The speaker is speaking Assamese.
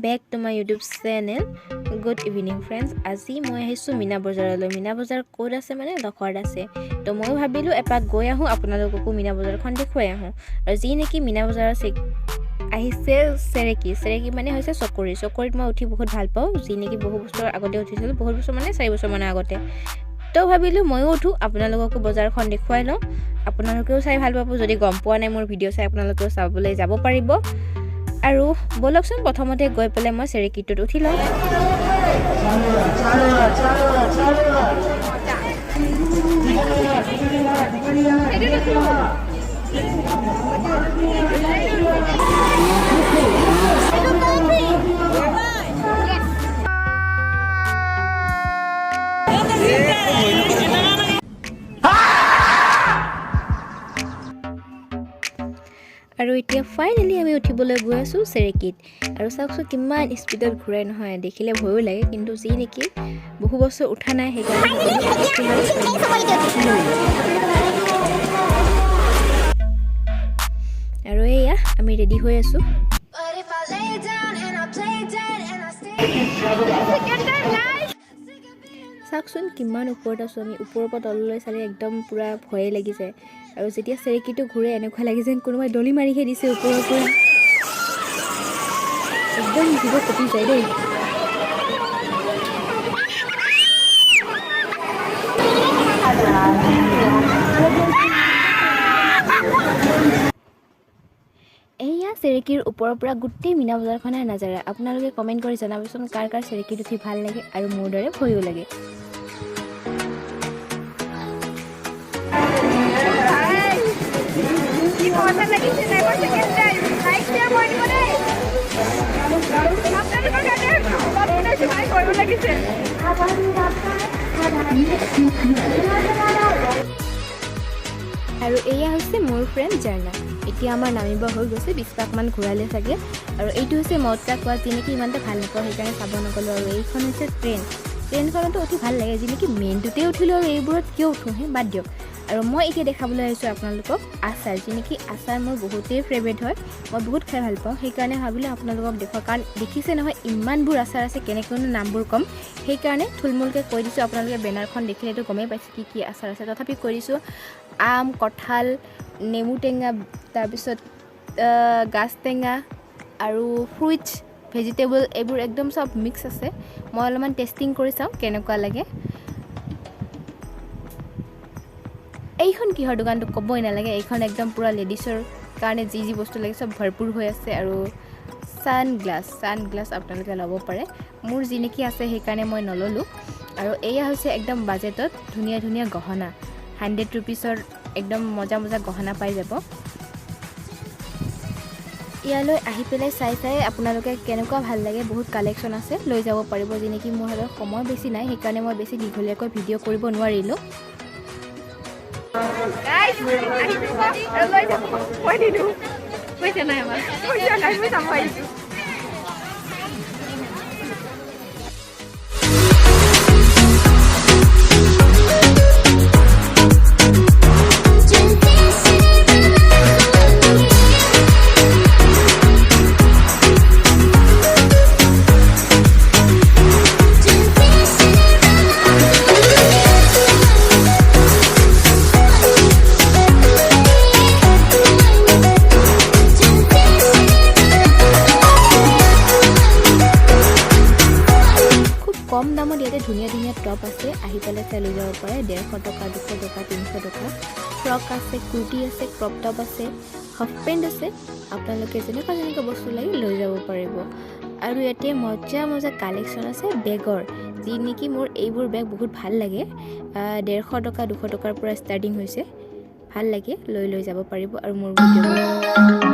back to my YouTube channel. Good evening friends. আজি মই আহিছো মিনা বজাৰলৈ। মিনা বজাৰ ক'ত আছে মানে লখৰাত আছে। তো মই ভাবিলো এপাক গৈ আহো আপোনালোককো মিনা বজাৰখন দেখুৱাই আহো। আৰু যি নেকি মিনা বজাৰৰ আহিছে চেৰেকি মানে হৈছে চকৰিত মই উঠি বহুত ভাল পাওঁ। যি নেকি বহু বছৰ আগতে উঠিছিলো, বহুত বছৰ মানে 4 বছৰ মান আগতে। তো ভাবিলো মইও উঠো, আপোনালোককো বজাৰখন দেখুৱাই লওঁ। আপোনালোকেও চাই ভাল পাব। যদি গম পোৱা নাই মোৰ ভিডিঅ' চাই আপোনালোকেও চাবলৈ যাব পাৰিব। আৰু বলকচোন প্ৰথমতে গৈ পেলাই মই চেৰেকিটোত উঠি লওঁ। আৰু এতিয়া ফাইনেলি আমি উঠিবলৈ গৈ আছো চেৰেকিত। আৰু চাওকচোন কিমান স্পীডত ঘূৰাই নহয়, দেখিলে ভয়ো লাগে। কিন্তু যি নেকি বহু বছৰ উঠা নাই সেইকাৰণে আৰু এয়া আমি ৰেডি হৈ আছো। চাওকচোন কিমান ওপৰত আছো আমি। ওপৰৰ পৰা তললৈ চালে একদম পুৰা ভয়ে লাগি যায়। আৰু যেতিয়া চেৰেকিটো ঘূৰে এনেকুৱা লাগি যেন কোনোবাই দলি মাৰিহে দিছে ওপৰৰ পৰা। একদম জীৱ কঁপি যায় দেই। এয়া চেৰেকিৰ ওপৰৰ পৰা গোটেই মিনা বজাৰখনে নাজাৰা। আপোনালোকে কমেণ্ট কৰি জনাবচোন কাৰ কাৰ চেৰেকিত উঠি ভাল লাগে আৰু মোৰ দৰে ভয়ো লাগে। আৰু এয়া হৈছে মোৰ ফ্ৰেণ্ড জাৰ্না। এতিয়া আমাৰ নামিব হৈ গৈছে, 20 পাকমান ঘূৰালে চাগে। আৰু এইটো হৈছে মটকা কোৱা, যি নেকি ইমানটা ভাল নাপাওঁ সেইকাৰণে চাব নগ'লোঁ। আৰু এইখন হৈছে ট্ৰেইনখনতো উঠি ভাল লাগে, যি নেকি মেইনটোতে উঠিলোঁ। আৰু এইবোৰত কিয় উঠোঁহে বাদ দিয়ক। আৰু মই এতিয়া দেখাবলৈ আহিছোঁ আপোনালোকক আচাৰ, যি নেকি আচাৰ মোৰ বহুতেই ফেভৰেট হয়, মই বহুত খাই ভাল পাওঁ। সেইকাৰণে ভাবিলোঁ আপোনালোকক দেখুৱাওঁ, কাৰণ দেখিছে নহয় ইমানবোৰ আচাৰ আছে, কেনেকৈনো নামবোৰ ক'ম। সেইকাৰণে থুলমূলকৈ কৈ দিছোঁ। আপোনালোকে বেনাৰখন দেখিলেতো গমেই পাইছে কি কি আচাৰ আছে, তথাপি কৈ দিছোঁ। আম, কঁঠাল, নেমু টেঙা, তাৰপিছত গাজ টেঙা আৰু ফ্ৰুইটছ, ভেজিটেবল, এইবোৰ একদম চব মিক্স আছে। মই অলপমান টেষ্টিং কৰি চাওঁ কেনেকুৱা লাগে। এইখন কিহৰ দোকানটো ক'বই নালাগে, এইখন একদম পূৰা লেডিছৰ কাৰণে যি যি বস্তু লাগে চব ভৰপূৰ হৈ আছে। আৰু ছানগ্লাছ আপোনালোকে ল'ব পাৰে। মোৰ যি নেকি আছে সেইকাৰণে মই নল'লোঁ। আৰু এয়া হৈছে একদম বাজেটত ধুনীয়া ধুনীয়া গহনা, 100 ৰুপিছৰ একদম মজা গহনা পাই যাব। ইয়ালৈ আহি পেলাই চাই আপোনালোকে কেনেকুৱা ভাল লাগে, বহুত কালেকশ্যন আছে, লৈ যাব পাৰিব। যি নেকি মোৰ হাতত সময় বেছি নাই সেইকাৰণে মই বেছি দীঘলীয়াকৈ ভিডিঅ' কৰিব নোৱাৰিলোঁ। কম দামত ইয়াতে ধুনীয়া ধুনীয়া টপ আছে, আহি পেলাই চাই লৈ যাব পাৰে। 150 টকা, 200 টকা, 300 টকা। ফ্ৰক আছে, কুৰ্তি আছে, ক্ৰপ টপ আছে, হাফ পেণ্ট আছে। আপোনালোকে যেনেকুৱা বস্তু লাগে লৈ যাব পাৰিব। আৰু ইয়াতে মজা কালেকশ্যন আছে বেগৰ, যি নেকি মোৰ এইবোৰ বেগ বহুত ভাল লাগে। 150 টকা, 200 টকাৰ পৰা ষ্টাৰ্টিং হৈছে, ভাল লাগে, লৈ যাব পাৰিব। আৰু মোৰ ভিডিঅ'